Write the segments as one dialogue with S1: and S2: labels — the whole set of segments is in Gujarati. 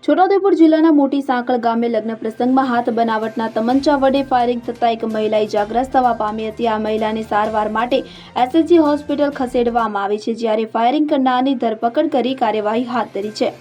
S1: છોટાઉદેપુર જિલ્લાના મોટી સાંકળ ગામે લગ્ન પ્રસંગમાં હાથ બનાવટના તમંચા વડે ફાયરિંગ થતા એક મહિલા ઇજાગ્રસ્ત થવા પામી હતી। આ મહિલાને સારવાર માટે એસએસજી હોસ્પિટલ ખસેડવામાં આવી છે, જ્યારે ફાયરિંગ કરનારની ધરપકડ કરી કાર્યવાહી હાથ ધરી છે।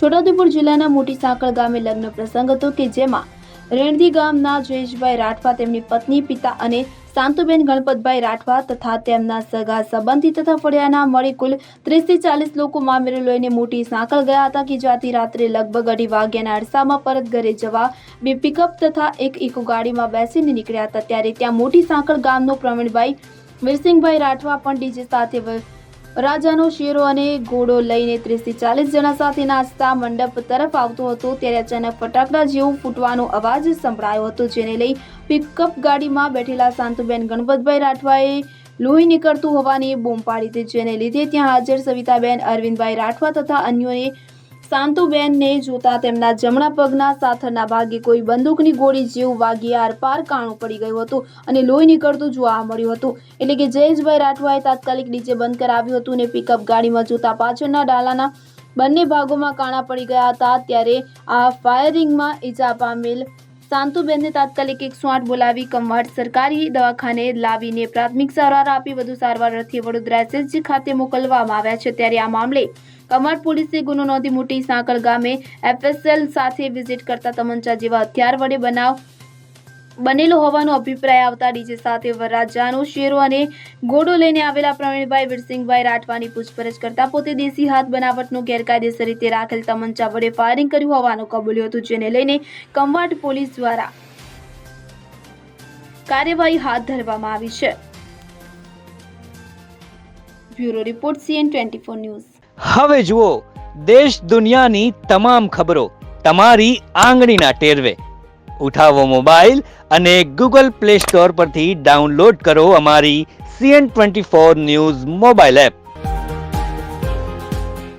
S1: છોટાઉદેપુર જિલ્લાના મોટી સાંકળ ગામે લગ્ન પ્રસંગ હતો કે જેમાં રેણદી ગામના જયેશભાઈ રાઠવા, તેમની પત્ની, પિતા અને શાંતુબેન ગણપતભાઈ રાઠવા તથા તેમના સગા સંબંધી તથા ફળિયાના મળી કુલ 30 થી 40 લોકો મામેરો લઈને મોટી સાંકળ ગયા હતા કે જ્યાંથી રાત્રે લગભગ 2:30 વાગ્યાના અરસામાં પરત ઘરે જવા બે પિકઅપ તથા એક ઇકો ગાડીમાં બેસીને નીકળ્યા હતા। ત્યારે ત્યાં મોટી સાંકળ ગામનો પ્રવીણભાઈ વીરસિંહભાઈ રાઠવા પણ ડીજે સાથે રાજાનો શેરો અને ઘોડો લઈને 30 થી 40 જણા સાથે નાચતા મંડપ તરફ આવતો હતો। ત્યારે અચાનક ફટાકડા જેવું ફૂટવાનો અવાજ સંભળાયો હતો, જેને લઈ પિકઅપ ગાડીમાં બેઠેલા શાંતુબેન ગણપતભાઈ રાઠવાએ લોહી નીકળતું હોવાની બૂમ પાડી હતી, જેને લીધે ત્યાં હાજર સવિતાબેન અરવિંદભાઈ રાઠવા તથા અન્યોને શાંતુબેનને જોતા તેમના જમણા પગના સાથળના ભાગે કોઈ બંદૂકની ગોળી જેવું વાગી આરપાર કાણું પડી ગયું હતું અને લોહી નીકળતું જોવા મળ્યું હતું। એટલે કે જયેશભાઈ રાઠવાએ તાત્કાલિક ડીજે બંધ કરાવ્યું હતું અને પિકઅપ ગાડીમાં જોતા પાછળના ડાલાના બંને ભાગોમાં કાણા પડી ગયા હતા। ત્યારે આ ફાયરિંગમાં ઈજા પામેલ શાંતુબેનને તાત્કાલિક 108 બોલાવી કમવાડ સરકારી દવાખાને લાવીને પ્રાથમિક સારવાર આપી વધુ સારવાર અર્થે વડોદરા એસએસજી ખાતે મોકલવામાં આવ્યા છે। ત્યારે આ મામલે કમવાડ પોલીસે ગુનો નોંધી મોટી સાંકળ ગામે એફએસએલ સાથે વિઝિટ કરતા તમંચા જેવા હથિયાર વડે બનેલો હોવાનો અભિપ્રાય આવતા ડીજે સાથે વરરાજાનો શેરો અને ઘોડો લઈને આવેલા પ્રવીણભાઈ વીરસિંહભાઈ રાઠવાની પૂછપરછ કરતા પોતે દેશી હાથ બનાવટનું ગેરકાયદેસર રીતે રાખેલ તમંચા વડે ફાયરિંગ કર્યું હોવાનું કબૂલ્યું હતું, જેને લઈને કમવાડ પોલીસ દ્વારા કાર્યવાહી હાથ ધરવામાં આવી છે। Bureau report CN24 news.
S2: હવે જુઓ દેશ દુનિયાની તમામ ખબરો તમારી આંગળીના ટેરવે। ઉઠાવો મોબાઈલ અને ગૂગલ પ્લે સ્ટોર પરથી ડાઉનલોડ કરો અમારી CN24 ન્યૂઝ મોબાઈલ એપ।